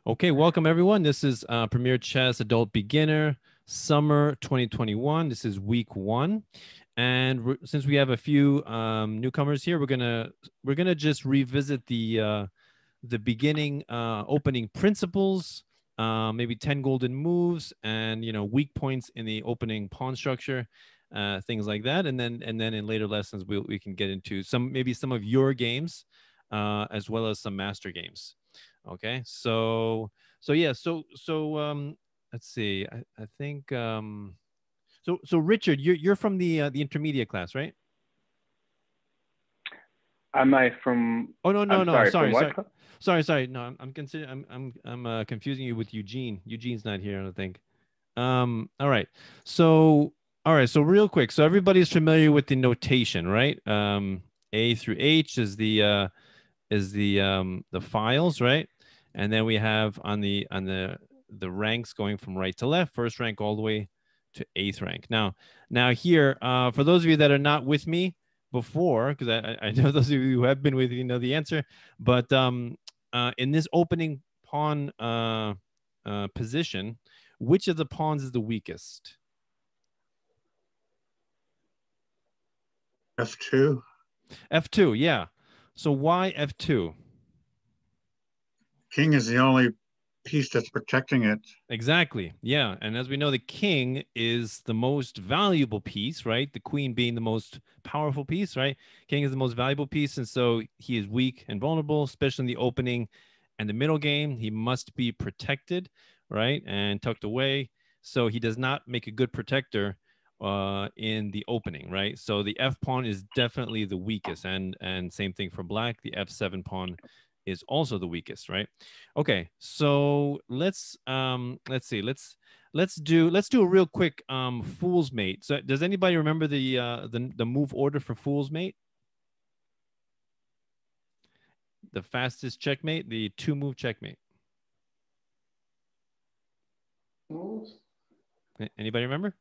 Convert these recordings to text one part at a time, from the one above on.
Okay, welcome everyone. This is Premier Chess Adult Beginner Summer 2021. This is week one, and since we have a few newcomers here, we're gonna just revisit the beginning opening principles, maybe 10 golden moves, and weak points in the opening pawn structure, things like that. And then in later lessons we can get into some of your games, as well as some master games. Okay, so yeah, let's see. I think so Richard, you're from the intermediate class, right? Am I from? Oh no, no, I'm no. sorry. From Sorry, what? sorry. Sorry. No, I'm considering I'm confusing you with Eugene. Eugene's not here, I don't think. All right. So all right, so real quick. So everybody's familiar with the notation, right? A through H is the files, right? And then we have on the ranks going from right to left, first rank all the way to eighth rank. Now here, for those of you that are not with me before, because I know those of you who have been with me know the answer, but in this opening pawn position, which of the pawns is the weakest? F2. F2, yeah. So why F2? King is the only piece that's protecting it. Exactly. Yeah. And as we know, the king is the most valuable piece, right? The queen being the most powerful piece, right? King is the most valuable piece. And so he is weak and vulnerable, especially in the opening and the middle game. He must be protected, right? And tucked away. So he does not make a good protector in the opening, right? So the F pawn is definitely the weakest. And same thing for black. The F7 pawn is also the weakest, right? Okay, so let's see, let's do a real quick fool's mate. So does anybody remember the move order for fool's mate? The fastest checkmate, the two move checkmate. Anybody remember?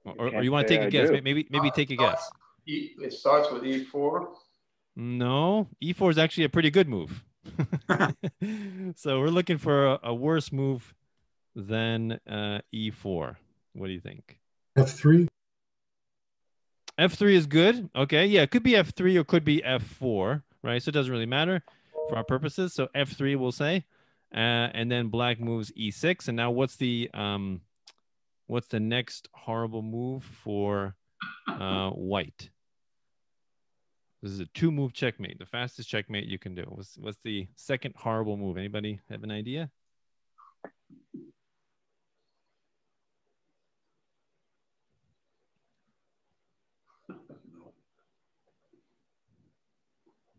Or you want to take a guess? Maybe take a guess. It starts with E4. No, E4 is actually a pretty good move. So we're looking for a worse move than E4. What do you think? F3. F3 is good. Okay, yeah, it could be F3 or could be F4, right? So it doesn't really matter for our purposes. So F3 we'll say, and then black moves E6. And now what's the next horrible move for white? This is a two move checkmate, the fastest checkmate you can do. What's the second horrible move? Anybody have an idea?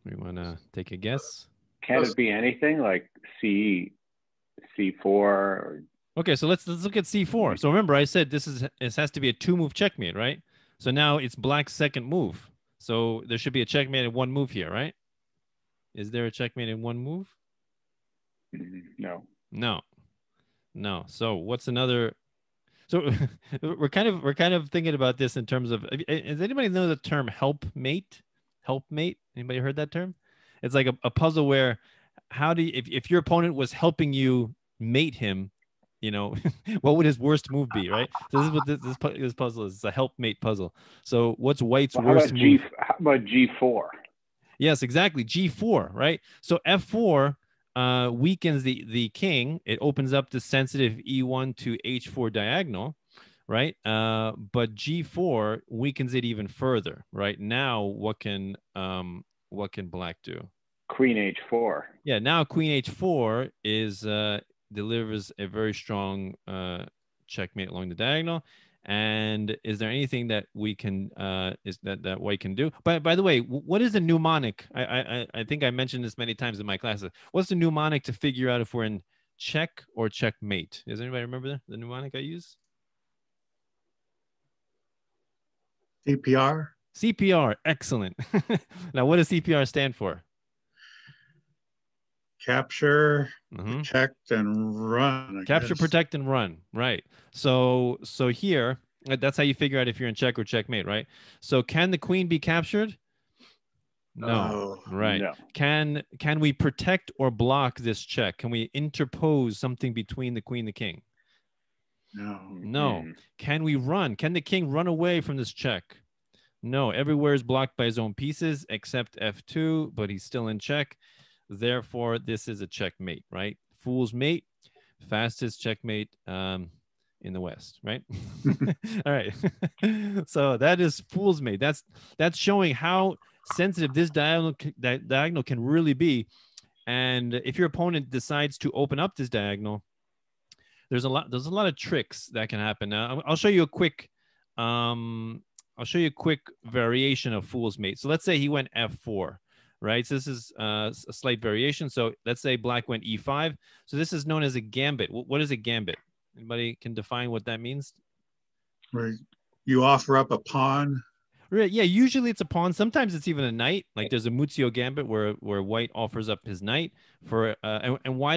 We want to take a guess? Can it be anything like C4 or... Okay, so let's look at C4. So remember, I said this has to be a two move checkmate, right? So now it's black's second move. So there should be a checkmate in one move here, right? Is there a checkmate in one move? No. So what's another? So we're kind of thinking about this in terms of. Does anybody know the term helpmate? Helpmate? Anybody heard that term? It's like a puzzle where how do you, if your opponent was helping you mate him, what would his worst move be, right? So this is what this puzzle is. It's a helpmate puzzle. So what's white's worst move? How about G4? Yes, exactly. G4, right? So F4 weakens the king. It opens up the sensitive E1 to H4 diagonal, right? But G4 weakens it even further, right? Now what can black do? Queen H4. Yeah, now Queen H4 is delivers a very strong checkmate along the diagonal. And is there anything that we can that white can do? By the way, what is the mnemonic? I think I mentioned this many times in my classes. What's the mnemonic to figure out if we're in check or checkmate? Does anybody remember the mnemonic I use? CPR. CPR, excellent. Now, what does CPR stand for? Capture, protect, and run. Capture, protect, and run. Right. So here, that's how you figure out if you're in check or checkmate, right? So can the queen be captured? No. Right. No. Can we protect or block this check? Can we interpose something between the queen and the king? No. No. Can we run? Can the king run away from this check? No. Everywhere is blocked by his own pieces except f2, but he's still in check. Therefore, this is a checkmate, right? Fool's mate, fastest checkmate in the West, right? All right. So that is fool's mate. That's showing how sensitive this diagonal can really be. And if your opponent decides to open up this diagonal, there's a lot of tricks that can happen. Now, I'll show you a quick variation of fool's mate. So let's say he went f4, right? So this is a slight variation. So let's say black went e5. So this is known as a gambit. What is a gambit? Anybody can define what that means? Right. You offer up a pawn. Right. Yeah, usually it's a pawn. Sometimes it's even a knight. Like there's a Muzio gambit where white offers up his knight for and why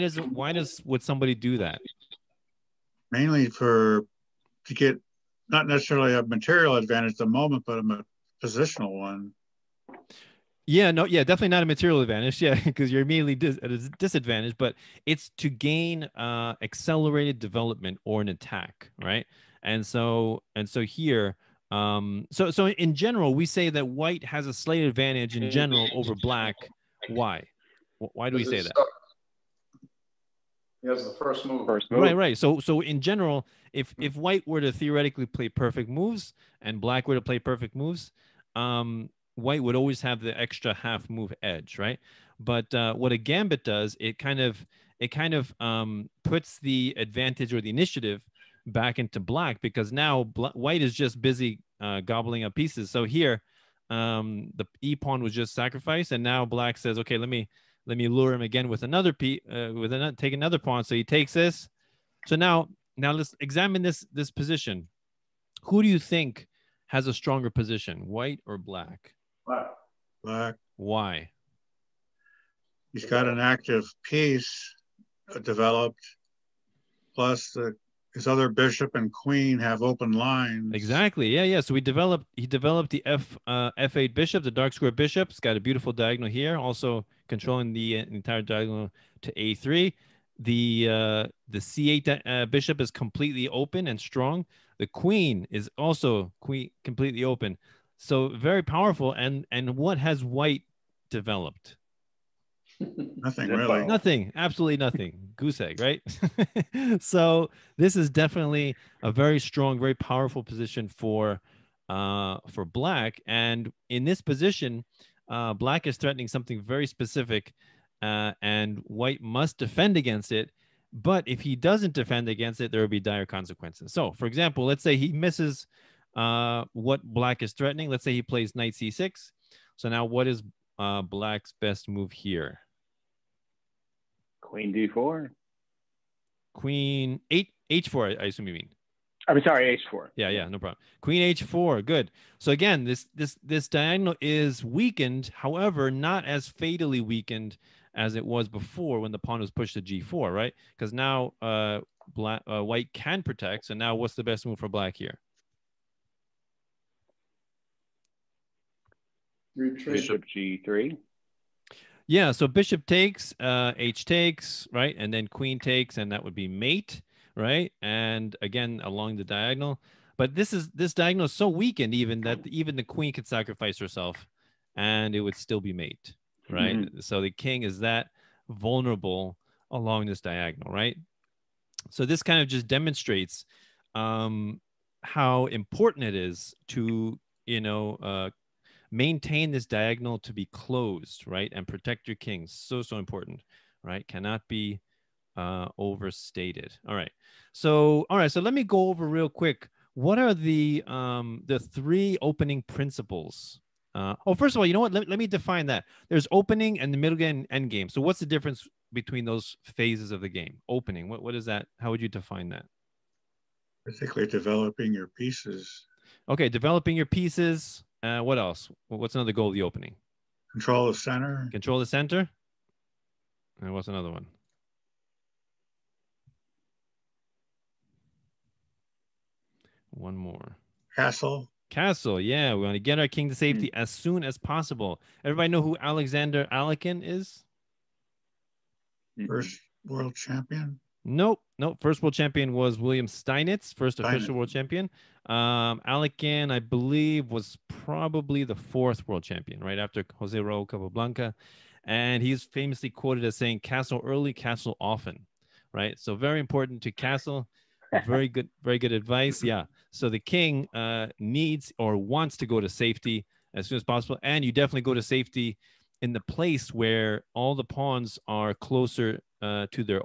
would somebody do that? Mainly to get not necessarily a material advantage at the moment, but a positional one. Yeah, no, yeah, definitely not a material advantage. Yeah, because you're immediately at a disadvantage, but it's to gain accelerated development or an attack, right? And so here, so in general, we say that white has a slight advantage in general over black. Why? Why do we say that? He has the first move. Right. So in general, if white were to theoretically play perfect moves and black were to play perfect moves, white would always have the extra half move edge, right? But what a gambit does, it kind of puts the advantage or the initiative back into black, because now white is just busy gobbling up pieces. So here, the e pawn was just sacrificed, and now black says, okay, let me lure him again with another take another pawn. So he takes this. So now let's examine this position. Who do you think has a stronger position, white or black? Black. Why? He's got an active piece developed, plus his other bishop and queen have open lines. Exactly. Yeah. So he developed the f8 bishop, the dark square bishop. It's got a beautiful diagonal here, also controlling the entire diagonal to a3. The c8 bishop is completely open and strong. The queen is also completely open. So very powerful. And what has white developed? Nothing really. Nothing. Absolutely nothing. Goose egg, right? So this is definitely a very strong, very powerful position for black. And in this position, black is threatening something very specific, and white must defend against it. But if he doesn't defend against it, there will be dire consequences. So, for example, let's say he misses what black is threatening. Let's say he plays knight c6. So now what is black's best move here? Queen d4. Queen h4, I assume you mean. I'm sorry, h4. Yeah, no problem. Queen h4, good. So again, this diagonal is weakened, however, not as fatally weakened as it was before when the pawn was pushed to g4, right? Because now white can protect. So now what's the best move for black here? Bishop g3. Yeah, so bishop takes, h takes, right? And then queen takes, and that would be mate, right? And again, along the diagonal. But this diagonal is so weakened even that even the queen could sacrifice herself and it would still be mate, right? Mm-hmm. So the king is that vulnerable along this diagonal, right? So this kind of just demonstrates how important it is to, maintain this diagonal to be closed, right? And protect your king. So important, right? Cannot be overstated. All right. So let me go over real quick. What are the 3 opening principles? First of all, you know what? Let me define that. There's opening and the middle game and end game. So what's the difference between those phases of the game? Opening, what is that? How would you define that? Basically developing your pieces. Okay, developing your pieces. What else? What's another goal of the opening? Control the center. Control the center. And what's another one? One more. Castle. Castle. Yeah, we want to get our king to safety as soon as possible. Everybody know who Alexander Alekin is? First world champion. Nope. First world champion was William Steinitz, first official Steinitz. world champion. Alekin, I believe, was probably the fourth world champion, right after Jose Raul Capablanca. And he's famously quoted as saying, "Castle early, castle often," right? So very important to castle. Very good advice. Yeah. So the king needs or wants to go to safety as soon as possible. And you definitely go to safety in the place where all the pawns are closer to their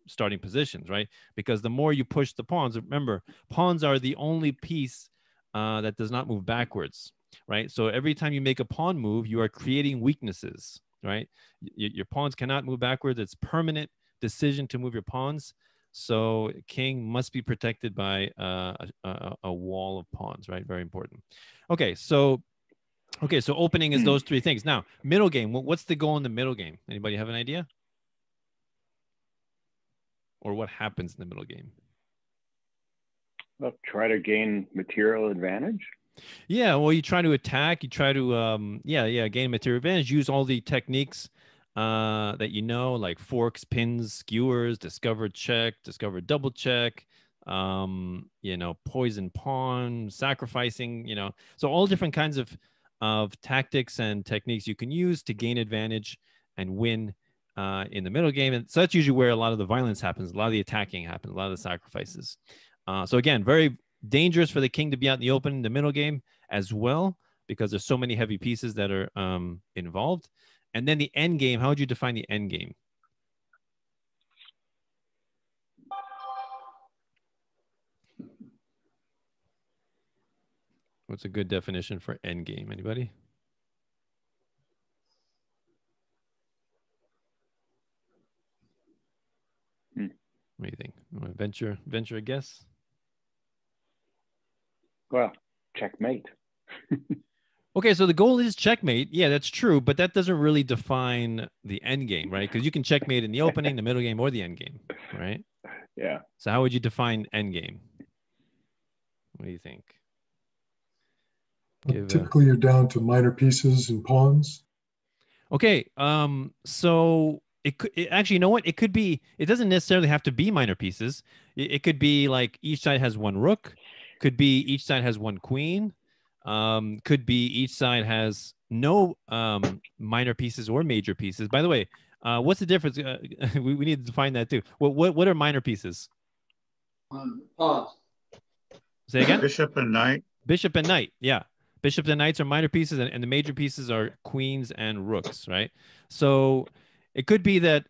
starting positions, right? Because the more you push the pawns, remember, pawns are the only piece that does not move backwards, right? So every time you make a pawn move, you are creating weaknesses, right? Your pawns cannot move backwards. It's permanent decision to move your pawns. So king must be protected by a wall of pawns, right? Very important. Okay, so opening is those three things. Now, middle game. What's the goal in the middle game? Anybody have an idea? Or what happens in the middle game? Well, try to gain material advantage. Yeah, well, you try to attack. You try to gain material advantage. Use all the techniques that you know, like forks, pins, skewers, discovered check, discovered double check, poison pawn, sacrificing, so all different kinds of tactics and techniques you can use to gain advantage and win in the middle game. And so that's usually where a lot of the violence happens, a lot of the attacking happens, a lot of the sacrifices. So again, very dangerous for the king to be out in the open in the middle game as well, because there's so many heavy pieces that are involved. And then the end game, how would you define the end game? What's a good definition for end game? Anybody? What do you think? You want to venture a guess? Well, checkmate. Okay, so the goal is checkmate. Yeah, that's true, but that doesn't really define the end game, right? Because you can checkmate in the opening, the middle game, or the end game, right? Yeah. So how would you define end game? What do you think? Typically, you're down to minor pieces and pawns. Okay, so actually, you know what? It could be. It doesn't necessarily have to be minor pieces. It could be like each side has one rook. Could be each side has one queen. Could be each side has no minor pieces or major pieces. By the way, what's the difference? We need to define that too. What are minor pieces? Pawns. Say again? Bishop and knight. Bishop and knight, yeah. Bishop and knights are minor pieces, and the major pieces are queens and rooks, right? So it could be that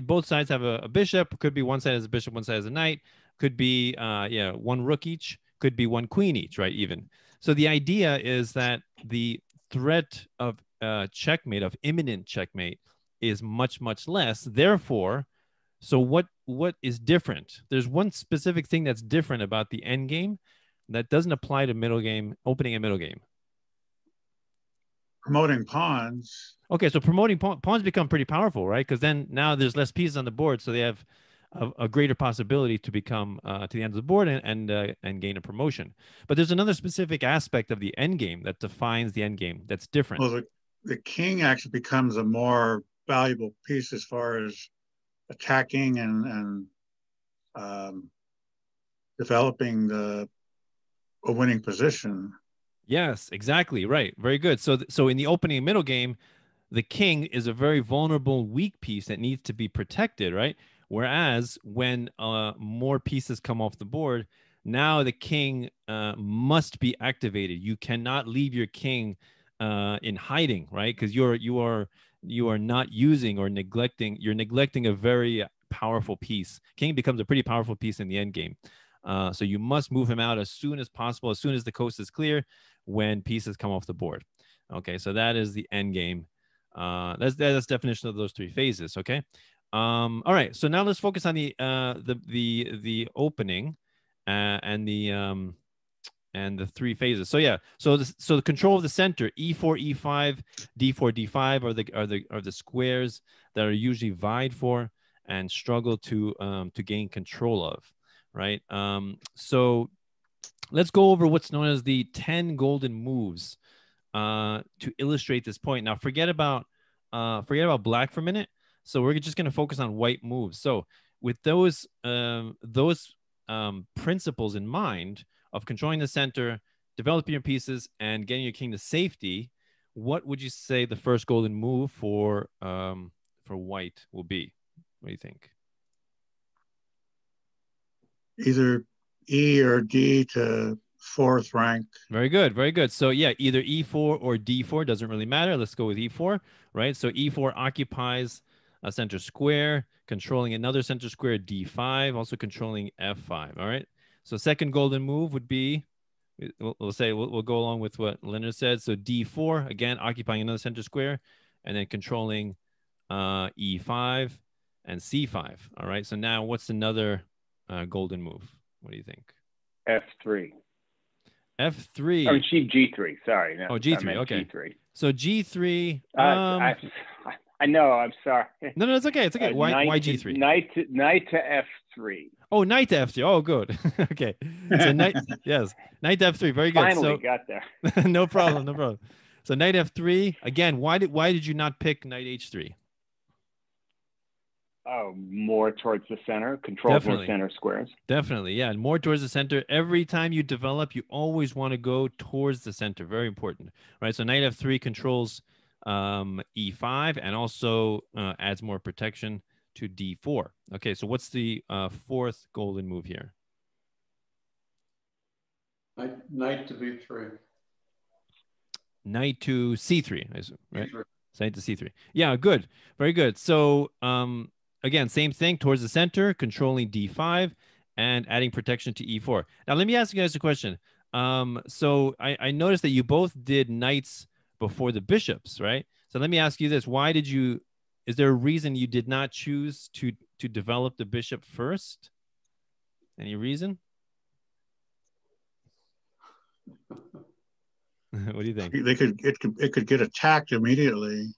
both sides have a bishop. Could be one side has a bishop, one side has a knight. Could be, one rook each. Could be one queen each, right? Even. So the idea is that the threat of checkmate, of imminent checkmate, is much, much less. Therefore, so what is different? There's one specific thing that's different about the end game that doesn't apply to middle game, opening and middle game. Promoting pawns. Okay, so promoting pawns become pretty powerful, right? Because then now there's less pieces on the board, so they have a greater possibility to become to the end of the board and gain a promotion. But there's another specific aspect of the end game that defines the end game that's different. Well, the king actually becomes a more valuable piece as far as attacking and developing a winning position. Yes, exactly. Right. Very good. So in the opening and middle game, the king is a very vulnerable, weak piece that needs to be protected, right? Whereas when more pieces come off the board, now the king must be activated. You cannot leave your king in hiding, right? Because you are not using or neglecting. You're neglecting a very powerful piece. King becomes a pretty powerful piece in the end game. So you must move him out as soon as possible, as soon as the coast is clear, when pieces come off the board. Okay, so that is the end game. That's definition of those three phases. Okay. All right. So now let's focus on the opening and the three phases. So yeah. So the control of the center, E4, E5, D4, D5 are the squares that are usually vied for and struggle to gain control of. Right. So let's go over what's known as the 10 golden moves to illustrate this point. Now, forget about black for a minute. So we're just going to focus on white moves. So with those principles in mind of controlling the center, developing your pieces, and getting your king to safety, what would you say the first golden move for white will be? What do you think? Either E or D to fourth rank. Very good, very good. So yeah, either E4 or D4, doesn't really matter. Let's go with E4, right? So E4 occupies a center square, controlling another center square, D5, also controlling F5, all right? So second golden move would be, we'll go along with what Leonard said. So D4, again, occupying another center square, and then controlling E5 and C5, all right? So now what's another golden move? What do you think? F3. F3. Oh, G3. Sorry. No, oh, G3. Okay. G3. So G3. I know. I'm sorry. No, it's okay. It's okay. Why G3? Knight to F3. Oh, knight to F3. Oh, good. Okay. So knight, yes, knight to F3. Very good. Finally got there. No problem. No problem. So knight F3. Again, why did you not pick knight H3? Oh, more towards the center, controls more center squares. Definitely, yeah, more towards the center. Every time you develop, you always want to go towards the center. Very important, right? So knight F3 controls E5 and also adds more protection to D4. Okay, so what's the fourth golden move here? Knight to B3. Knight to C3, I assume, right? C3. Knight to C3. Yeah, good, very good. So again, same thing, towards the center, controlling D5 and adding protection to E4. Now, let me ask you guys a question. So I noticed that you both did knights before the bishops, right? So let me ask you this. Is there a reason you did not choose to develop the bishop first? Any reason? What do you think? It could get attacked immediately.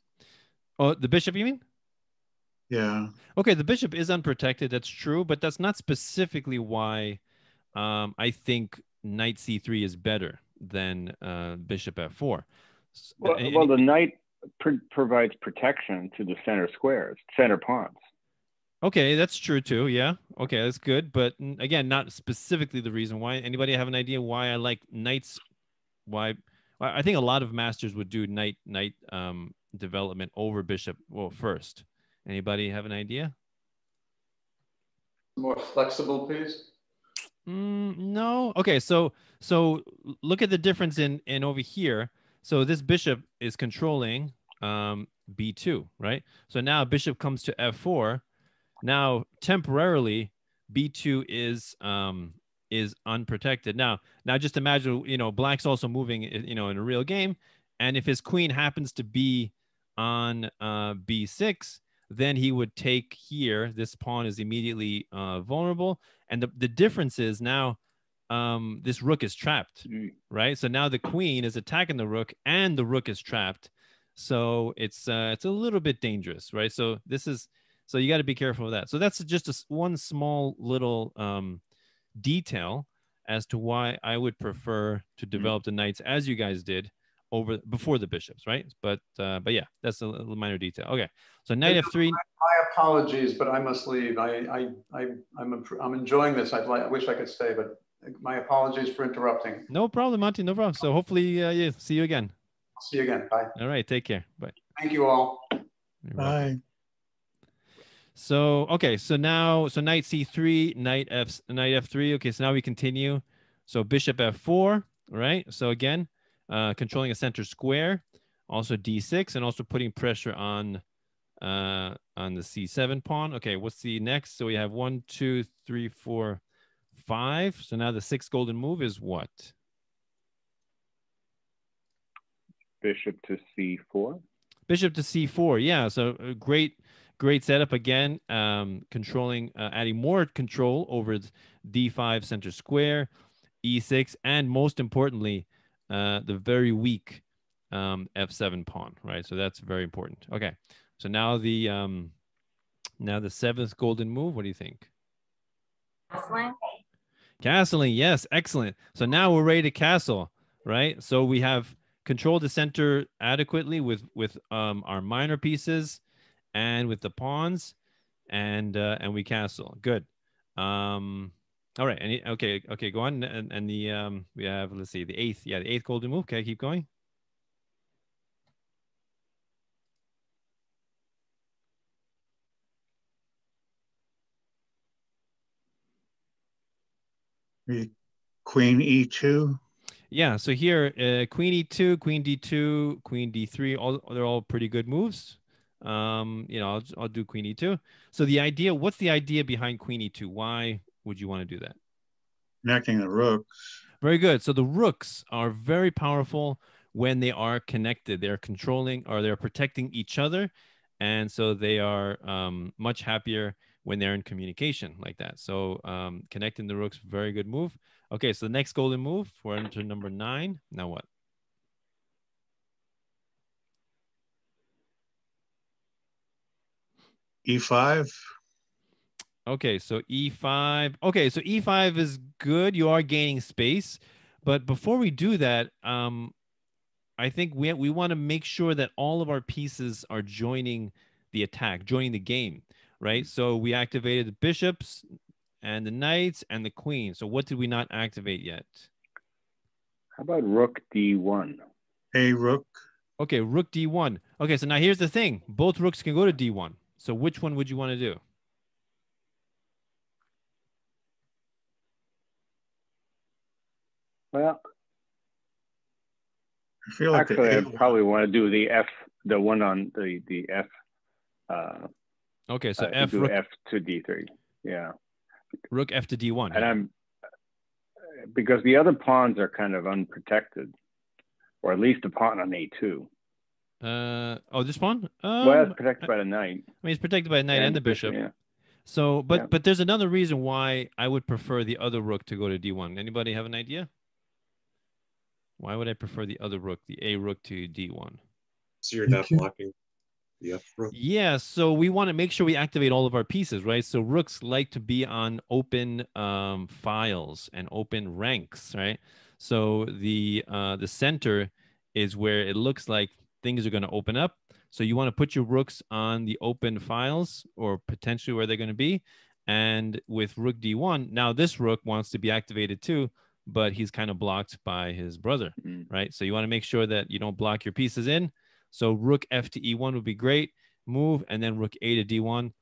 Oh, the bishop, you mean? Yeah. Okay, the bishop is unprotected. That's true, but that's not specifically why I think knight c3 is better than bishop f4. Well, the knight provides protection to the center squares, center pawns. Okay, that's true too. Yeah. Okay, that's good. But again, not specifically the reason why. Anybody have an idea why I like knights? Why? I think a lot of masters would do knight development over bishop first. Anybody have an idea? More flexible piece? No. Okay, so look at the difference in over here. So this bishop is controlling b2, right? So now bishop comes to f4. Now temporarily b2 is unprotected. Now just imagine, black's also moving, in a real game, and if his queen happens to be on b6, then he would take here. This pawn is immediately vulnerable. And the difference is now this rook is trapped, right? So now the queen is attacking the rook and the rook is trapped. So it's a little bit dangerous, right? So you got to be careful of that. So that's just one small little detail as to why I would prefer to develop the knights as you guys did before the bishops, right? But yeah, that's a little minor detail. Okay, so knight f3. My apologies, but I must leave. I'm enjoying this. I wish I could stay, but my apologies for interrupting. No problem, Monty. No problem. So hopefully, see you again. I'll see you again. Bye. All right, take care. Bye. Thank you all. Bye. So okay, so knight c3, knight f3. Okay, so now we continue. So bishop f4, right? So again, controlling a center square, also d6, and also putting pressure on the c7 pawn. Okay, what's the next? So we have 1, 2, 3, 4, 5. So now the sixth golden move is what? Bishop to c4. Bishop to c4. Yeah. So great setup again. Controlling, adding more control over d5 center square, e6, and most importantly, the very weak f7 pawn, right? So that's very important. Okay, so now the seventh golden move. What do you think? Castling, yes, excellent. So now we're ready to castle, right? So we have controlled the center adequately with our minor pieces and with the pawns, and we castle. Good. All right. Okay, go on. And the we have, let's see, the eighth. Yeah, the eighth golden move. Okay, keep going. Queen E2. Yeah, so here, Queen E2, Queen D2, Queen D3, they're all pretty good moves. I'll do Queen E2. So what's the idea behind Queen E2? Why would you want to do that? Connecting the rooks. Very good. So the rooks are very powerful when they are connected. They're controlling or they're protecting each other. And so they are much happier when they're in communication like that. So connecting the rooks, very good move. Okay, so the next golden move, we're into number 9. Now what? E5. Okay, so E5. Okay, so E5 is good. You are gaining space. But before we do that, I think we want to make sure that all of our pieces are joining the attack, joining the game, right? So we activated the bishops and the knights and the queen. So what did we not activate yet? How about rook D1? A rook. Okay, rook D1. Okay, so now here's the thing. Both rooks can go to D1. So which one would you want to do? Well, I feel like actually, I probably want to do the one on the F. Okay, so F rook F to D3. Yeah. Rook F to D1. And because the other pawns are kind of unprotected, or at least the pawn on A2. This pawn? Well, it's protected by the knight. I mean, it's protected by the knight and the bishop. Yeah. So, but there's another reason why I would prefer the other rook to go to D1. Anybody have an idea? Why would I prefer the other rook, the A rook to D1? So you're not blocking the F rook? Yeah, so we want to make sure we activate all of our pieces, right? So rooks like to be on open files and open ranks, right? So the center is where it looks like things are going to open up. So you want to put your rooks on the open files or potentially where they're going to be. And with rook D1, now this rook wants to be activated too, but he's kind of blocked by his brother, right? So you want to make sure that you don't block your pieces in. So rook F to E1 would be great move, and then rook A to D1.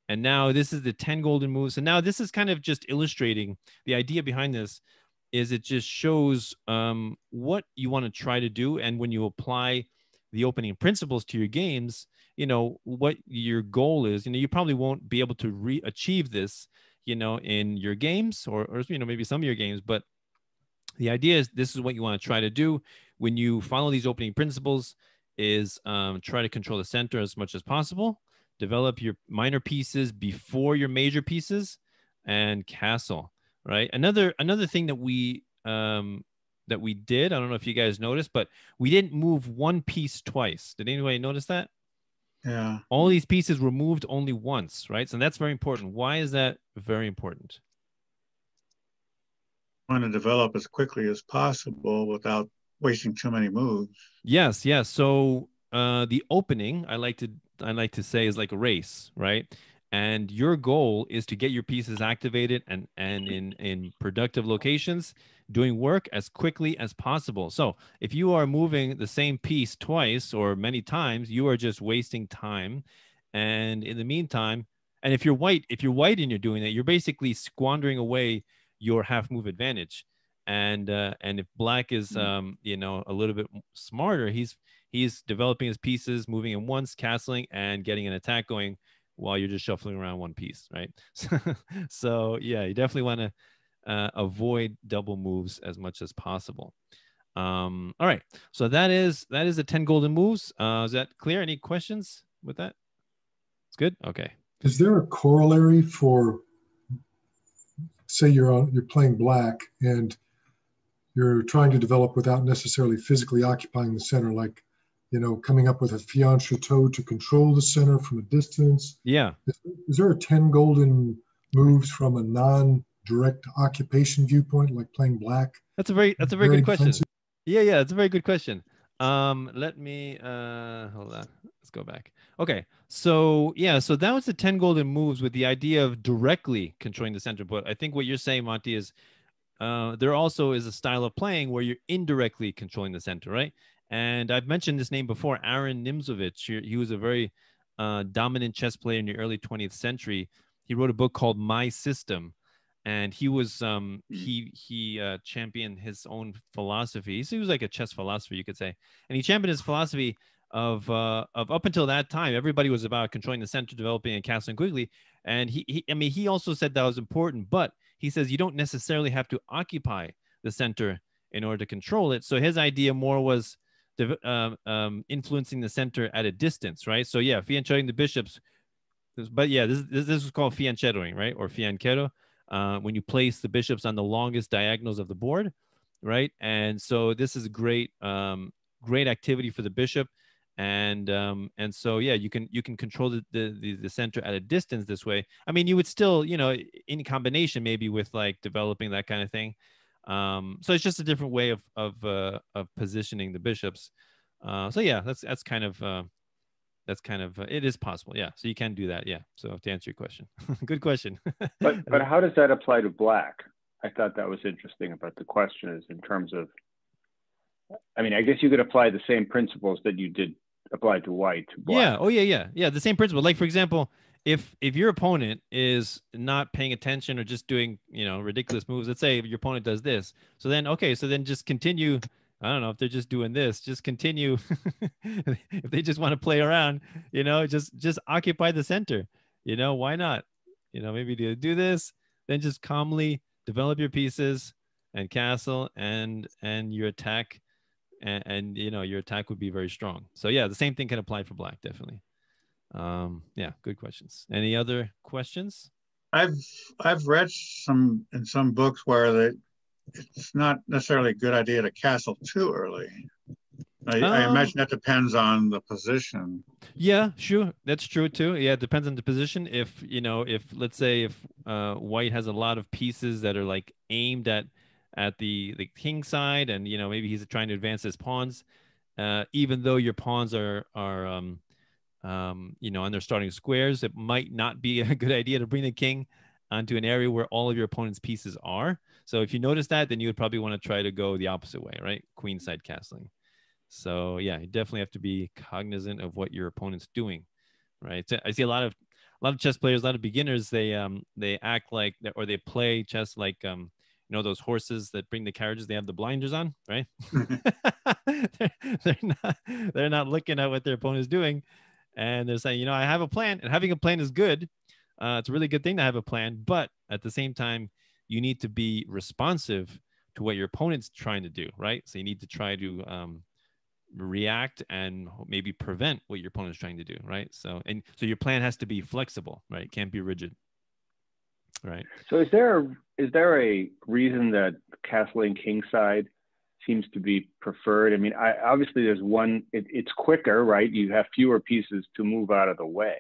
And now this is the 10 golden moves. And now this is kind of just illustrating the idea behind this is it just shows what you want to try to do. And when you apply the opening principles to your games, what your goal is, you probably won't be able to achieve this, in your games or maybe some of your games, but the idea is this is what you want to try to do when you follow these opening principles is try to control the center as much as possible, develop your minor pieces before your major pieces, and castle, right? Another thing that we did, I don't know if you guys noticed, but we didn't move one piece twice. Did anybody notice that? Yeah. All these pieces were moved only once, right? So that's very important. Why is that very important? Want to develop as quickly as possible without wasting too many moves. Yes. So the opening, I like to say, is like a race, right? And your goal is to get your pieces activated and in productive locations, doing work as quickly as possible. So if you are moving the same piece twice or many times, you are just wasting time. And in the meantime, and if you're white and you're doing that, you're basically squandering away your half move advantage. And if black is a little bit smarter, he's developing his pieces, moving in once, castling, and getting an attack going while you're just shuffling around one piece, right? So yeah, you definitely want to avoid double moves as much as possible. All right, so that is the 10 golden moves. Is that clear? Any questions with that? It's good. Okay. Is there a corollary for, say you're playing black and you're trying to develop without necessarily physically occupying the center, like, coming up with a fianchetto to control the center from a distance? Yeah. Is there a 10 golden moves from a direct occupation viewpoint, like playing black? That's a very Very good question. defensive? Yeah, it's a very good question. Let me hold on. Let's go back. Okay. So yeah, so that was the 10 golden moves with the idea of directly controlling the center. But I think what you're saying, Monty, is there also is a style of playing where you're indirectly controlling the center, right? And I've mentioned this name before, Aaron Nimzovich. He was a very dominant chess player in the early 20th century. He wrote a book called My System, and he was he championed his own philosophy. So he was like a chess philosopher, you could say, and he championed his philosophy of up until that time, everybody was about controlling the center, developing and castling quickly. And I mean, he also said that was important, but he says you don't necessarily have to occupy the center in order to control it. So his idea more was influencing the center at a distance, right? So yeah, fianchettoing the bishops. But yeah, this is called fianchettoing, right? Or fianchero, when you place the bishops on the longest diagonals of the board, right? And so this is a great great activity for the bishop. And so yeah, you can control the center at a distance this way. I mean, you would still, you know, in combination maybe with like developing that kind of thing. So it's just a different way of positioning the bishops. So yeah, that's kind of it is possible. Yeah, so you can do that. Yeah. So to answer your question, good question. but how does that apply to black? I thought that was interesting about the question is in terms of, I mean, I guess you could apply the same principles that you did apply to white to black. Yeah. Oh yeah. The same principle. Like for example, if your opponent is not paying attention or just doing, you know, ridiculous moves, let's say your opponent does this, so then just continue. I don't know if they're just doing this, just continue. If they just want to play around, you know, just occupy the center, you know, why not? You know, maybe do this, then just calmly develop your pieces and castle and your attack, and you know, your attack would be very strong. So yeah, the same thing can apply for black, definitely. Yeah, good questions. Any other questions? I've read in some books where it's not necessarily a good idea to castle too early. I imagine that depends on the position. Yeah, sure. That's true too. Yeah, it depends on the position. If, you know, if let's say if white has a lot of pieces that are like aimed at the king side, and you know, maybe he's trying to advance his pawns, even though your pawns are you know, on their starting squares, it might not be a good idea to bring the king onto an area where all of your opponent's pieces are. So if you notice that, then you would probably want to try to go the opposite way, right? Queenside castling. So yeah, you definitely have to be cognizant of what your opponent's doing, right? So I see a lot of chess players, a lot of beginners, they act like, or they play chess like you know, those horses that bring the carriages, they have the blinders on, right? they're not looking at what their opponent's doing, and they're saying, you know, I have a plan, and having a plan is good. It's a really good thing to have a plan, but at the same time, you need to be responsive to what your opponent's trying to do, right? So you need to try to react and maybe prevent what your opponent's trying to do, right? So your plan has to be flexible, right? It can't be rigid, right? So is there a reason that castling kingside seems to be preferred? I mean, obviously there's one, it's quicker, right? You have fewer pieces to move out of the way.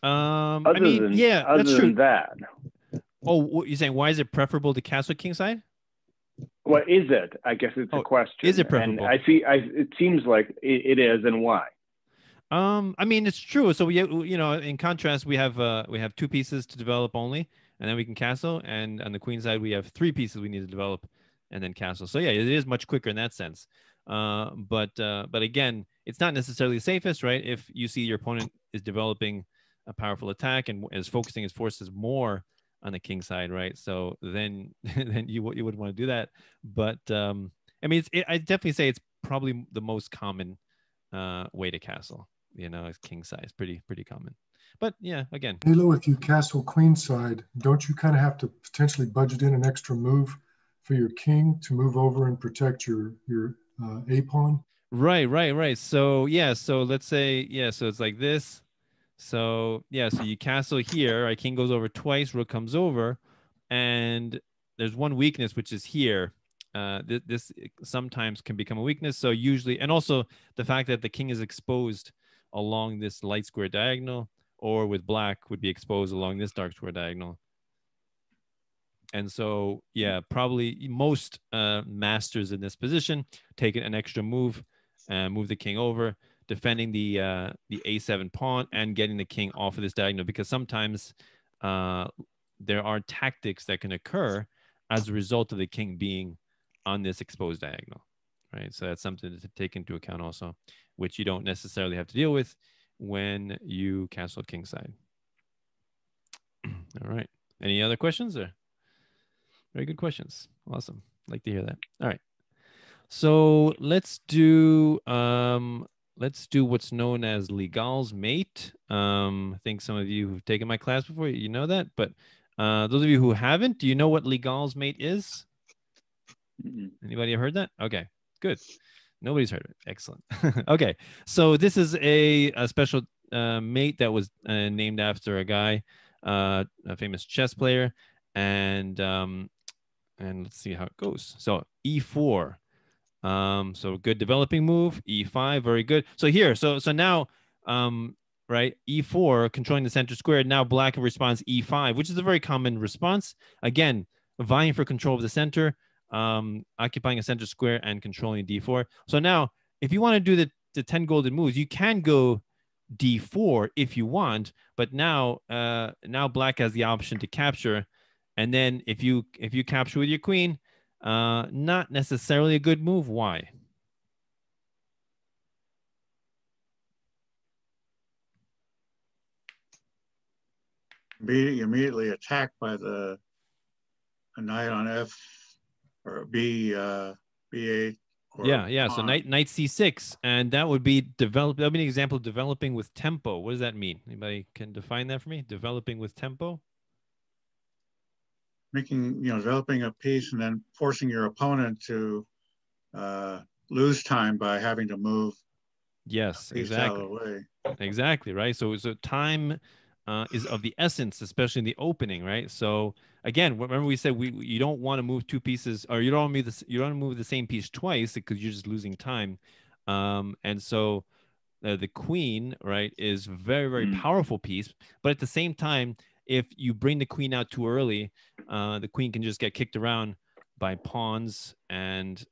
I mean, yeah, that's true. Other than that. Oh, what you're saying, why is it preferable to castle kingside? What is it? I guess it's a question. Is it preferable? And it seems like it is, and why? I mean, it's true. So we, you know, in contrast, we have 2 pieces to develop only, and then we can castle. And on the queen side, we have 3 pieces we need to develop, and then castle. So yeah, it is much quicker in that sense. But again, it's not necessarily the safest, right? If you see your opponent is developing a powerful attack and is focusing his forces more on the king side, right? So then you would want to do that. But I mean, I definitely say it's probably the most common way to castle. You know, is king side. It's pretty common. But yeah, again, Halo, if you castle queenside, don't you kind of have to potentially budget in an extra move for your king to move over and protect your a pawn? Right. So yeah, so let's say, yeah, so it's like this. So yeah, so you castle here, right? King goes over twice, rook comes over, and there's one weakness, which is here. This sometimes can become a weakness. So usually, and also the fact that the king is exposed along this light square diagonal, or with black would be exposed along this dark square diagonal. And so, yeah, probably most masters in this position take an extra move, move the king over, defending the a7 pawn and getting the king off of this diagonal, because sometimes there are tactics that can occur as a result of the king being on this exposed diagonal, right? So that's something to take into account also, which you don't necessarily have to deal with when you castle kingside. All right. Any other questions there? Very good questions. Awesome. Like to hear that. All right. So let's do what's known as Legal's mate. I think some of you who've taken my class before, you know that, but those of you who haven't, do you know what Legal's mate is? Anybody have heard that? Okay, good. Nobody's heard of it. Excellent. Okay, so this is a special mate that was named after a guy, a famous chess player, and let's see how it goes. So e4. So good developing move. E5, very good. So here, so now, right, E4 controlling the center square. Now black responds E5, which is a very common response. Again, vying for control of the center, occupying a center square and controlling D4. So now, if you want to do the 10 golden moves, you can go D4 if you want, but now black has the option to capture, and then if you capture with your queen, not necessarily a good move. Why? Immediately attacked by a knight on F or B8. Yeah. So knight C6, and that would be develop. That'd be an example of developing with tempo. What does that mean? Anybody can define that for me? Developing with tempo. Developing a piece and then forcing your opponent to lose time by having to move. Yes, exactly. Out of the way. Exactly, right. So time is of the essence, especially in the opening, right? So again, remember we said you don't want to move two pieces, or you don't want to move the same piece twice, because you're just losing time. And so the queen, right, is very, very powerful piece, but at the same time, if you bring the queen out too early, the queen can just get kicked around by pawns and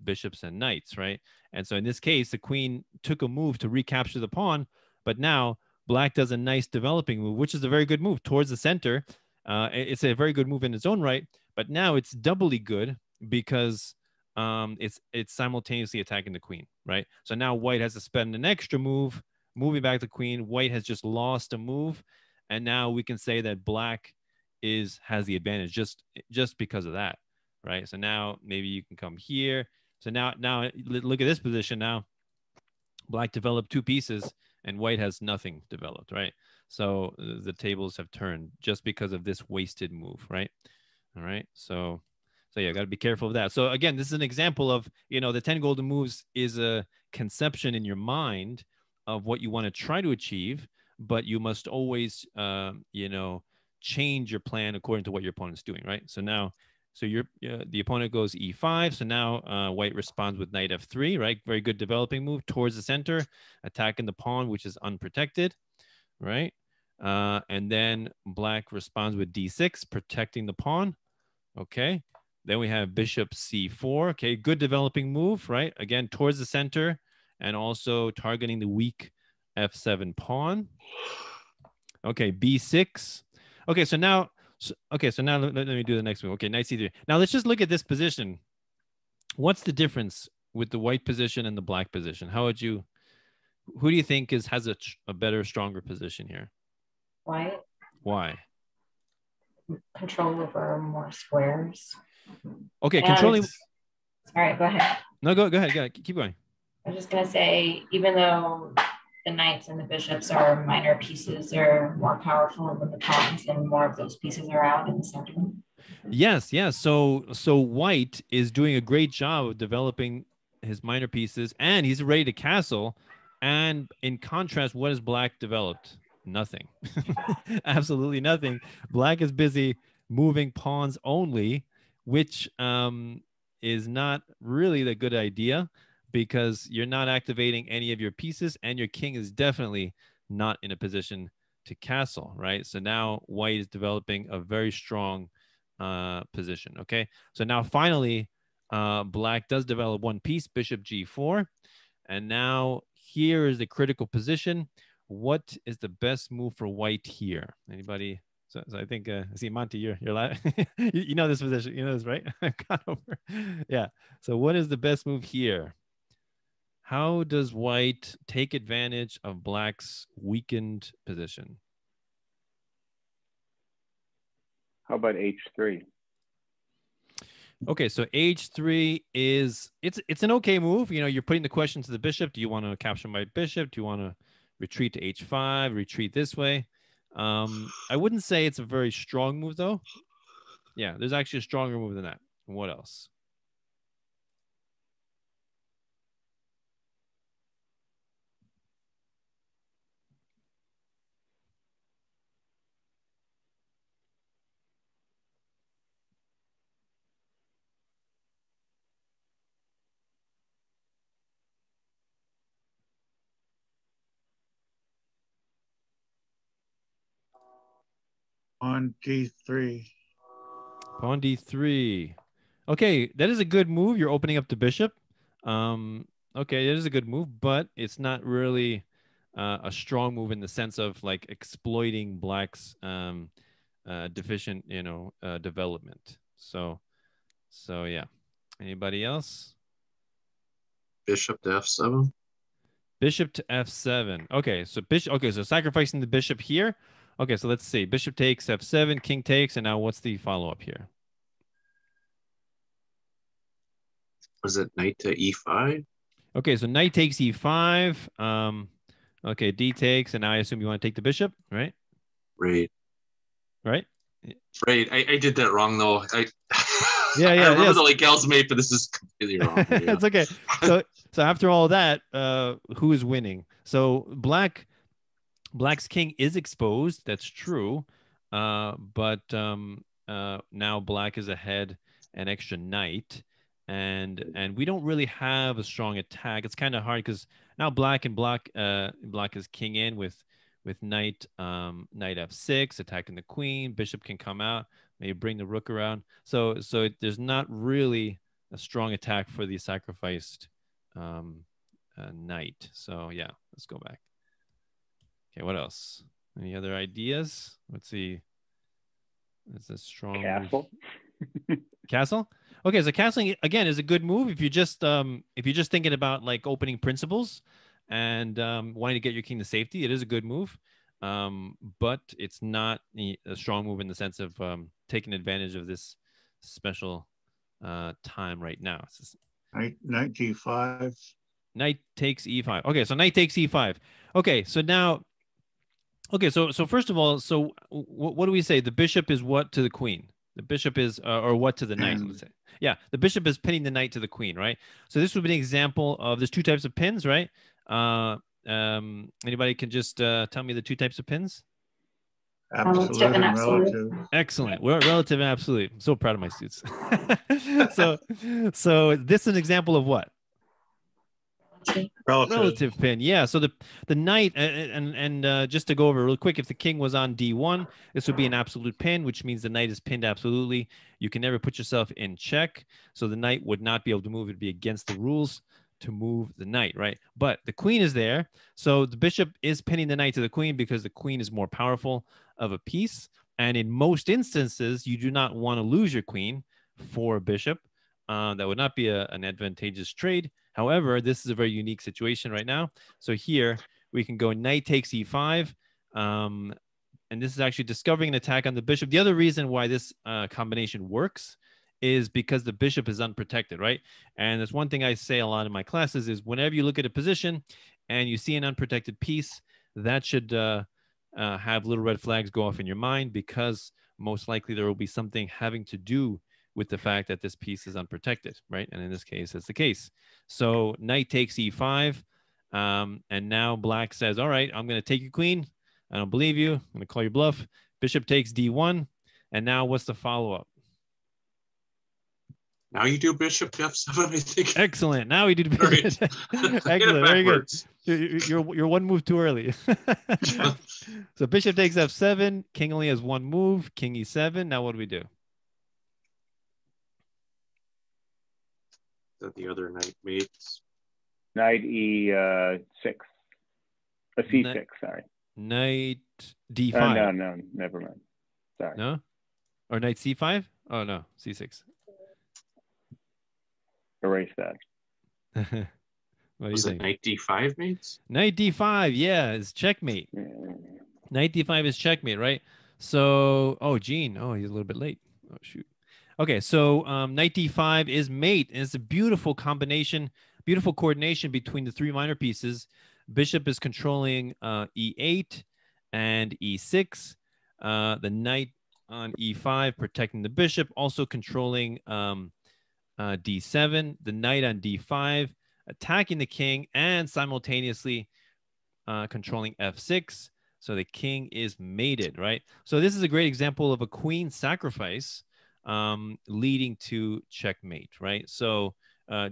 bishops and knights, right? And so in this case, the queen took a move to recapture the pawn, but now black does a nice developing move, which is a very good move towards the center. It's a very good move in its own right, but now it's doubly good because it's simultaneously attacking the queen, right? So now white has to spend an extra move, moving back the queen. White has just lost a move, and now we can say that black has the advantage just because of that, right? So now maybe you can come here. So now look at this position. Now black developed two pieces and white has nothing developed, right? So the tables have turned just because of this wasted move, right? All right. So yeah, got to be careful of that. So again, this is an example of, the 10 golden moves is a conception in your mind of what you want to try to achieve, but you must always, change your plan according to what your opponent's doing, right? So now, the opponent goes E5. So now white responds with knight F3, right? Very good developing move towards the center, attacking the pawn, which is unprotected, right? And then black responds with D6, protecting the pawn. Okay. Then we have bishop C4. Okay, good developing move, right? Again, towards the center and also targeting the weak F7 pawn. Okay, B6. Okay, so now let me do the next move. Okay, knight C3. Now let's just look at this position. What's the difference with the white position and the black position? Who do you think has a better, stronger position here? White. Why? Control over more squares. Okay, controlling. All right, go ahead. No, go ahead. Keep going. I was just gonna say, even though the knights and the bishops are minor pieces, they're more powerful than the pawns, and more of those pieces are out in the center. Yes. So white is doing a great job of developing his minor pieces, and he's ready to castle. And in contrast, what has black developed? Nothing. Absolutely nothing. Black is busy moving pawns only, which is not really the good idea, because you're not activating any of your pieces, and your king is definitely not in a position to castle, right? So now white is developing a very strong position. Okay, so now finally, black does develop one piece, bishop g4, and now here is the critical position. What is the best move for white here? Anybody? So I think I see Monty, you're laughing. You know this position, you know this, right? I've gone over. Yeah. So what is the best move here? How does white take advantage of black's weakened position? How about h3? Okay, so h3 is it's an okay move. You know, you're putting the question to the bishop. Do you want to capture my bishop? Do you want to retreat to h5? Retreat this way? I wouldn't say it's a very strong move though. Yeah, there's actually a stronger move than that. What else? On d3. Pawn d3. Okay, that is a good move. You're opening up the bishop. Okay, it is a good move, but it's not really a strong move in the sense of like exploiting black's deficient, development. So yeah. Anybody else? Bishop to f7. Bishop to f7. Okay, so bishop. Okay, so sacrificing the bishop here. Okay, so let's see. Bishop takes f7, king takes, and now what's the follow-up here? Was it knight to e5? Okay, so knight takes e5. Okay, d takes, and now I assume you want to take the bishop, right? Right. Right? Right. I did that wrong though. Yeah, I remember yes. the like Gal's mate, but this is completely wrong. Yeah. It's okay. So after all that, who is winning? So black's king is exposed. That's true. But now black is ahead an extra knight. And we don't really have a strong attack. It's kind of hard because now black is king in with knight f6, attacking the queen. Bishop can come out, maybe bring the rook around. So there's not really a strong attack for the sacrificed knight. So yeah, let's go back. Okay, what else? Any other ideas? Let's see. It's a strong castle. Castle. Okay, so castling again is a good move if you're just thinking about like opening principles and wanting to get your king to safety. It is a good move, but it's not a strong move in the sense of taking advantage of this special time right now. It's just, Knight g5. Knight takes e5. Okay, so knight takes e5. Okay, so now, okay, so first of all, so what do we say? The bishop is what to the queen? The bishop is, or what to the knight, let's say. Yeah, the bishop is pinning the knight to the queen, right? So this would be an example of, there's two types of pins, right? Anybody can just tell me the two types of pins? Absolute and relative. Excellent. We're relative and absolute. I'm so proud of my students. so this is an example of what? Relative pin. Yeah. So the knight, and just to go over real quick, if the king was on d1, this would be an absolute pin, which means the knight is pinned absolutely. You can never put yourself in check. So the knight would not be able to move. It'd be against the rules to move the knight, right? But the queen is there. So the bishop is pinning the knight to the queen because the queen is more powerful of a piece. And in most instances, you do not want to lose your queen for a bishop. That would not be an advantageous trade. However, this is a very unique situation right now. So here we can go knight takes e5. And this is actually discovering an attack on the bishop. The other reason why this combination works is because the bishop is unprotected, right? And that's one thing I say a lot in my classes is whenever you look at a position and you see an unprotected piece, that should have little red flags go off in your mind, because most likely there will be something having to do with the fact that this piece is unprotected, right? And in this case, it's the case. So knight takes e5, and now black says, all right, I'm going to take your queen. I don't believe you. I'm going to call your bluff. Bishop takes d1, and now what's the follow-up? Now you do bishop to f7, I think. Excellent. Now we do bishop. Excellent. Very good. You're one move too early. So bishop takes f7. King only has one move. King e7. Now what do we do? that the other knight mates. Knight E6. A C6, sorry. Knight D5. No, never mind. Sorry. No? Or knight C5? Oh, no, C6. Erase that. What do you Was it think? knight D5 mates? Knight D5, yeah, is checkmate. Knight D5 is checkmate, right? So, oh, Gene. Oh, he's a little bit late. Oh, shoot. Okay, so knight D5 is mate, and it's a beautiful combination, beautiful coordination between the three minor pieces. Bishop is controlling E8 and E6. The knight on E5 protecting the bishop, also controlling D7. The knight on D5 attacking the king and simultaneously controlling F6. So the king is mated, right? So this is a great example of a queen sacrifice leading to checkmate, right? So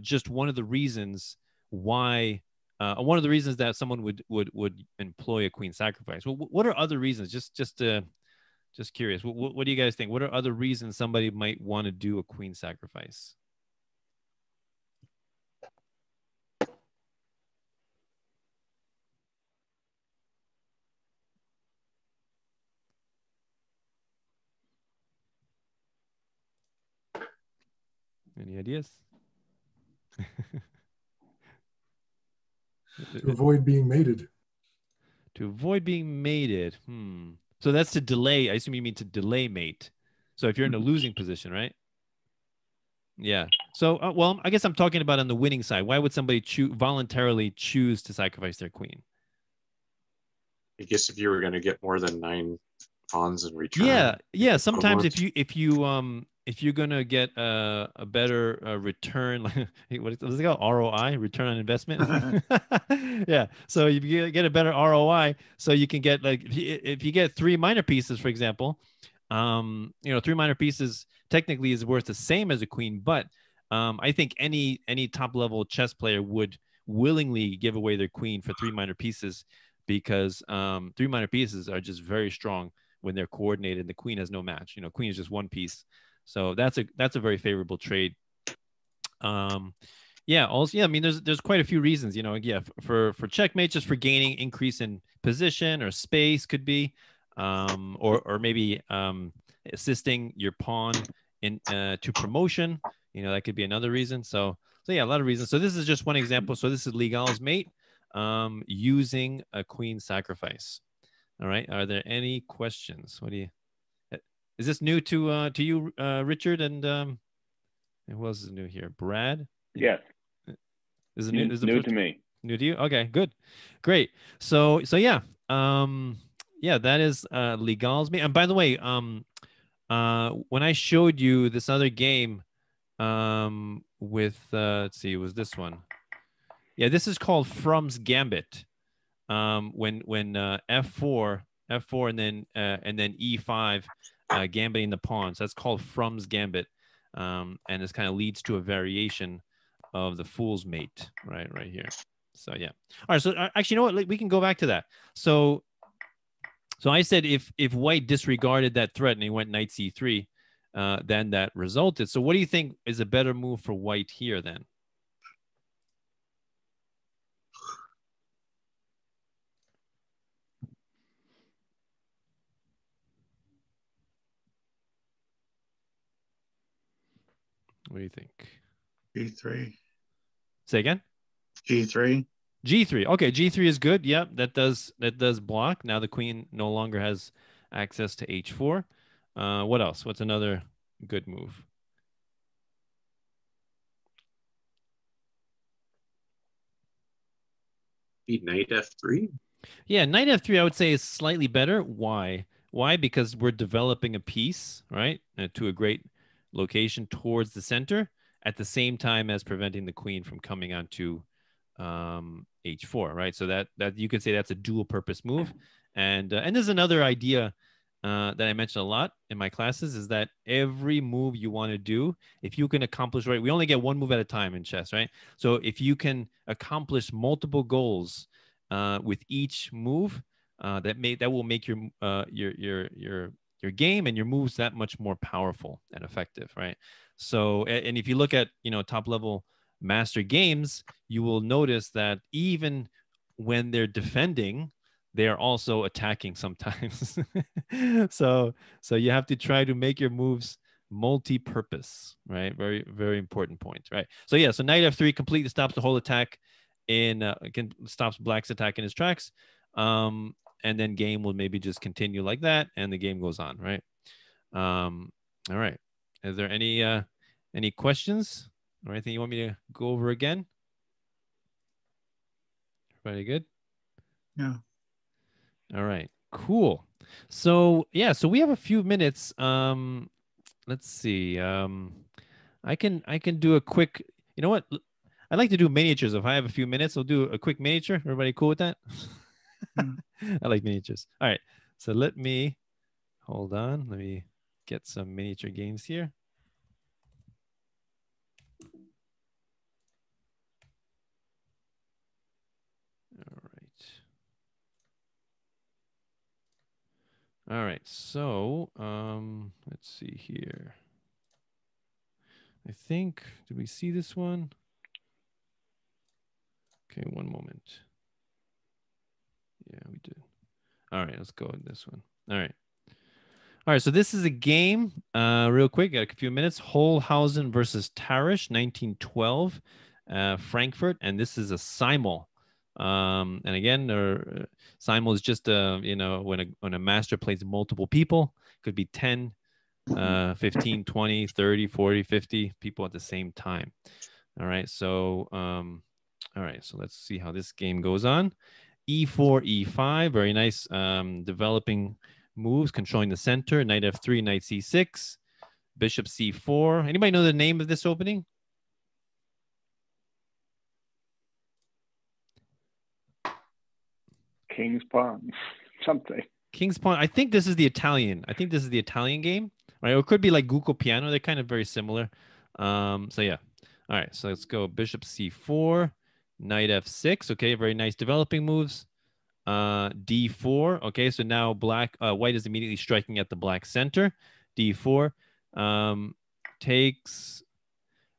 just one of the reasons why, one of the reasons that someone would employ a queen sacrifice. Well, what are other reasons? Just curious. What do you guys think? What are other reasons somebody might want to do a queen sacrifice? Any ideas? To avoid being mated. To avoid being mated. So that's to delay. I assume you mean to delay mate. So if you're in a losing position, right? Yeah. So, well, I guess I'm talking about on the winning side. Why would somebody voluntarily choose to sacrifice their queen? I guess if you were going to get more than 9 pawns in return. Yeah. Sometimes if you're gonna get a better return, what is it called? ROI, return on investment. Yeah. So you get a better ROI, so you can get, like, if you get 3 minor pieces, for example, 3 minor pieces technically is worth the same as a queen, but I think any top level chess player would willingly give away their queen for 3 minor pieces, because 3 minor pieces are just very strong when they're coordinated. The queen has no match. Queen is just one piece. So that's a very favorable trade. Yeah. Also, yeah. I mean, there's quite a few reasons. Yeah. For checkmate, just for gaining increase in position or space could be, or maybe assisting your pawn in to promotion. That could be another reason. So yeah, a lot of reasons. So this is just one example. So this is Legal's mate using a queen sacrifice. All right. Are there any questions? Is this new to you, Richard, and who else is new here? Brad? Yes. Is it new? Is new to me. New to you? Okay, good, great. So yeah, yeah, that is Legal's me. And by the way, when I showed you this other game, with let's see, it was this one. Yeah, this is called Frum's Gambit. When F4 and then E5, gambiting the pawns. That's called Frum's Gambit, and this kind of leads to a variation of the Fool's Mate, right here. So yeah. All right. So actually, you know what? We can go back to that. So I said if White disregarded that threat and he went Knight C3, then that resulted. So what do you think is a better move for White here then? What do you think? G3. Say again? G3. G3. Okay, G3 is good. Yep, that does block. Now the queen no longer has access to H4. What else? What's another good move? Be Knight F3. Yeah, Knight F3 I would say is slightly better. Why? Because we're developing a piece, right, to a great location towards the center at the same time as preventing the queen from coming onto H4, right? So that you could say that's a dual purpose move. And there's another idea that I mentioned a lot in my classes, is that every move you want to do, if you can accomplish, right, we only get one move at a time in chess, right? So if you can accomplish multiple goals with each move, that will make your game and your moves that much more powerful and effective, right? So, and if you look at top level master games, you will notice that even when they're defending, they are also attacking sometimes. so you have to try to make your moves multi-purpose, right? Very, very important point, right? So yeah, so knight f3 completely stops the whole attack stops black's attack in his tracks. And then game will maybe just continue like that, and the game goes on, right? All right. Is there any questions or anything you want me to go over again? Everybody good? Yeah. All right. Cool. So yeah, so we have a few minutes. Let's see. I can do a quick. You know what? I like to do miniatures. If I have a few minutes, I'll do a quick miniature. Everybody cool with that? I like miniatures. All right. So let me hold on. Let me get some miniature games here. All right. All right. So let's see here. I think, did we see this one? Okay, one moment. Yeah, we did. All right, let's go with this one. All right. All right, so this is a game, real quick, got a few minutes. Holhausen versus Tarish, 1912, Frankfurt, and this is a simul. And again, simul is just when a master plays multiple people, could be 10, 15, 20, 30, 40, 50 people at the same time. All right, so all right, so let's see how this game goes on. E4, E5, very nice developing moves, controlling the center. Knight F3, Knight C6, Bishop C4. Anybody know the name of this opening? King's Pawn, something. King's Pawn. I think this is the Italian. I think this is the Italian game, right? Or it could be like Gucco Piano. They're kind of very similar. So yeah. All right, so let's go Bishop C4, Knight F6. Okay, very nice developing moves. D4. Okay, so now white is immediately striking at the black center. D4 takes.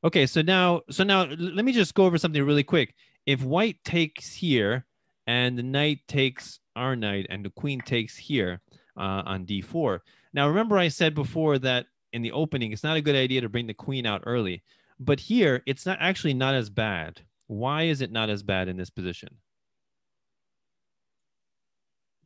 Okay, so now let me just go over something really quick. If white takes here and the knight takes our knight and the queen takes here on D4. Now remember I said before that in the opening it's not a good idea to bring the queen out early, but here it's not as bad. Why is it not as bad in this position?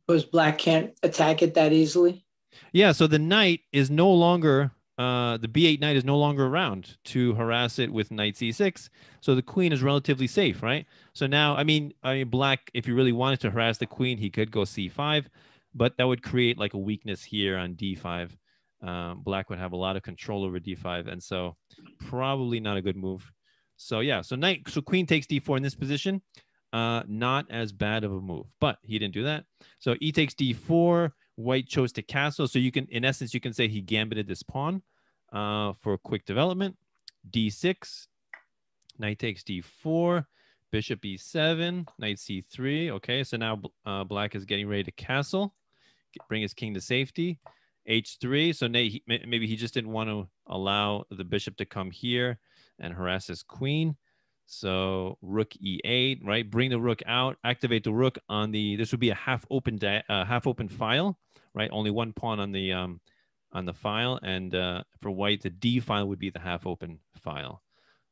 Because black can't attack it that easily. Yeah, so the knight is no longer, the B8 knight is no longer around to harass it with knight C6. So the queen is relatively safe, right? So now, I mean, black, if you really wanted to harass the queen, he could go C5, but that would create like a weakness here on D5. Black would have a lot of control over D5, and so probably not a good move. So yeah, so queen takes D4 in this position. Not as bad of a move, but he didn't do that. So e takes D4, white chose to castle. So you can, in essence, you can say he gambited this pawn for quick development. D6, knight takes D4, bishop E7, knight C3. Okay, so now black is getting ready to castle, bring his king to safety. H3, so maybe he just didn't want to allow the bishop to come here and harass his queen. So rook E8, right? Bring the rook out, activate the rook on this would be a half open file, right? Only one pawn on the file, and for white, the D file would be the half open file,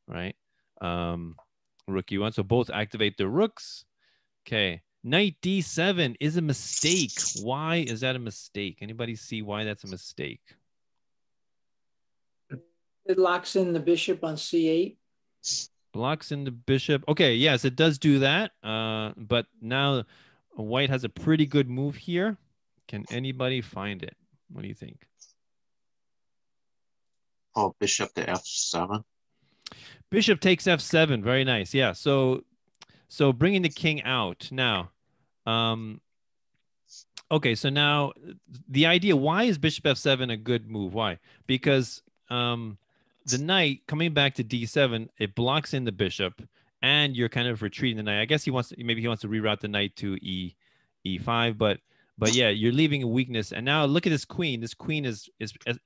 right? Rook E1, so both activate their rooks. Okay, knight D7 is a mistake. Why is that a mistake? Anybody see why that's a mistake? It locks in the bishop on C8. Blocks in the bishop. Okay, yes, it does do that. But now white has a pretty good move here. Can anybody find it? What do you think? Oh, bishop to F7. Bishop takes F7. Very nice. Yeah. So bringing the king out now. Okay. So now the idea. Why is bishop F7 a good move? Why? Because the knight coming back to D7, it blocks in the bishop, and you're kind of retreating the knight. I guess maybe he wants to reroute the knight to E5, but yeah, you're leaving a weakness. And now look at this queen. This queen is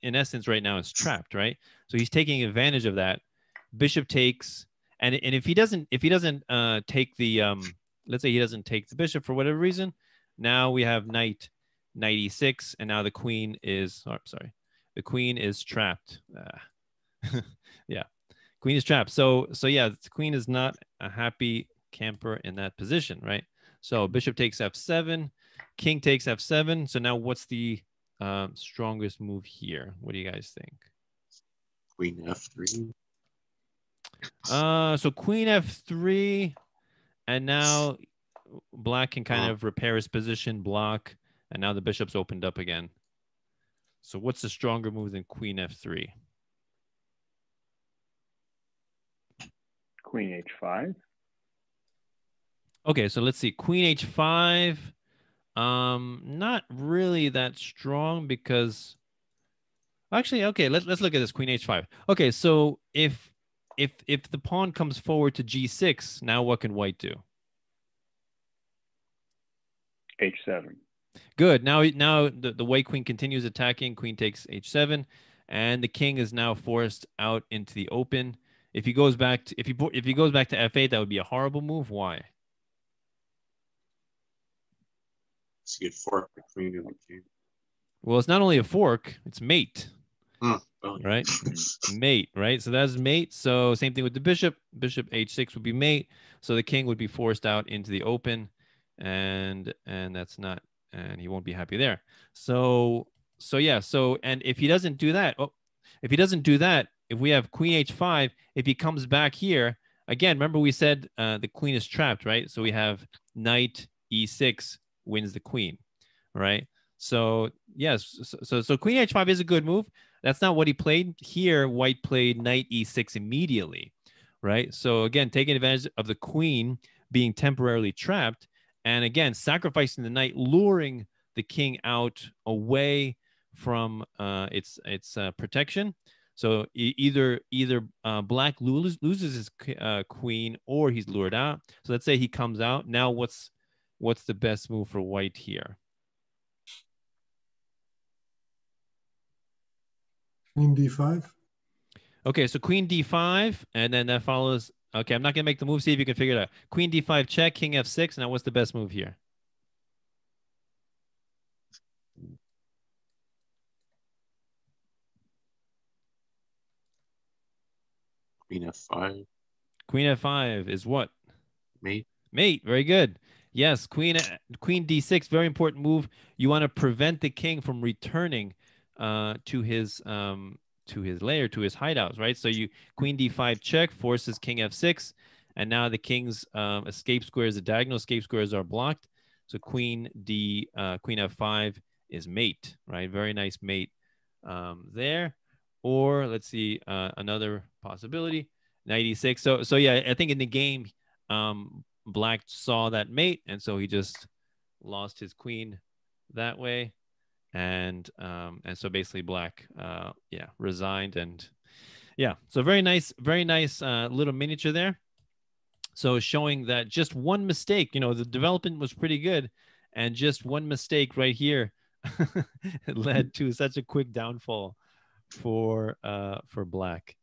in essence right now is trapped, right? So he's taking advantage of that. Bishop takes, And if he doesn't take the let's say he doesn't take the bishop for whatever reason, now we have knight e6, and now the queen is the queen is trapped. Yeah, queen is trapped. So yeah, the queen is not a happy camper in that position, right? So bishop takes f7, king takes f7. So now what's the strongest move here? What do you guys think? Queen f3. So queen f3, and now black can kind of repair his position, block, and now the bishop's opened up again. So what's the stronger move than queen f3? Queen h5. Okay, so let's see. Queen h5, not really that strong because actually, okay, let's look at this. Queen h5. Okay, so if the pawn comes forward to g6, now what can white do? h7. Good. Now the white queen continues attacking. Queen takes h7, and the king is now forced out into the open. If he goes back to if he goes back to f8, that would be a horrible move. Why? It's a good fork between the king. Well, it's not only a fork; it's mate. Oh, right? Mate, right? So that's mate. So same thing with the bishop. Bishop h6 would be mate. So the king would be forced out into the open, and that's not, and he won't be happy there. So yeah. So and if he doesn't do that, if we have queen h5, if he comes back here again, remember we said the queen is trapped, right? So we have knight e6 wins the queen, right? So yes, so queen h5 is a good move. That's not what he played here. White played knight e6 immediately, right? So again, taking advantage of the queen being temporarily trapped, and again, sacrificing the knight, luring the king out away from its protection. So either black loses his queen, or he's lured out. So let's say he comes out. Now what's the best move for white here? Queen d5. Okay, so queen d5, and then that follows. Okay, I'm not gonna make the move. See if you can figure it out. Queen d5 check, king f6. Now what's the best move here? Queen f5. Queen f5 is what? Mate. Mate. Very good. Yes, queen d6, very important move. You want to prevent the king from returning to his lair, to his hideouts, right? So you queen d5 check forces king f6, and now the king's escape squares, the diagonal escape squares are blocked. So queen f5 is mate, right? Very nice mate there. Or let's see another possibility, knight e6. So yeah, I think in the game, black saw that mate, and so he just lost his queen that way, and so basically black resigned, and yeah, so very nice little miniature there. So showing that just one mistake, the development was pretty good, and just one mistake right here led to such a quick downfall for black.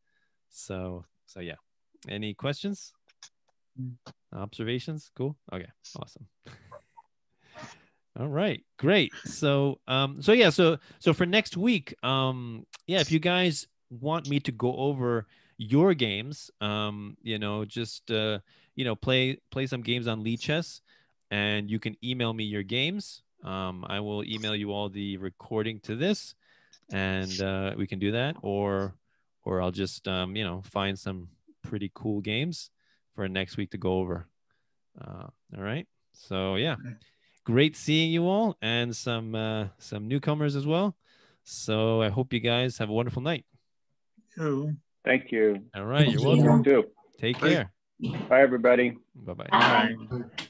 So yeah, any questions? Observations? Cool. Okay, awesome. All right, great. So so for next week, if you guys want me to go over your games, just play some games on Lichess, and you can email me your games. I will email you all the recording to this, and we can do that, or I'll just find some pretty cool games for next week to go over. All right. So yeah, great seeing you all, and some newcomers as well. So I hope you guys have a wonderful night. Thank you. All right. You're welcome. You too. Take care. Bye, everybody. Bye-bye. Bye. Bye.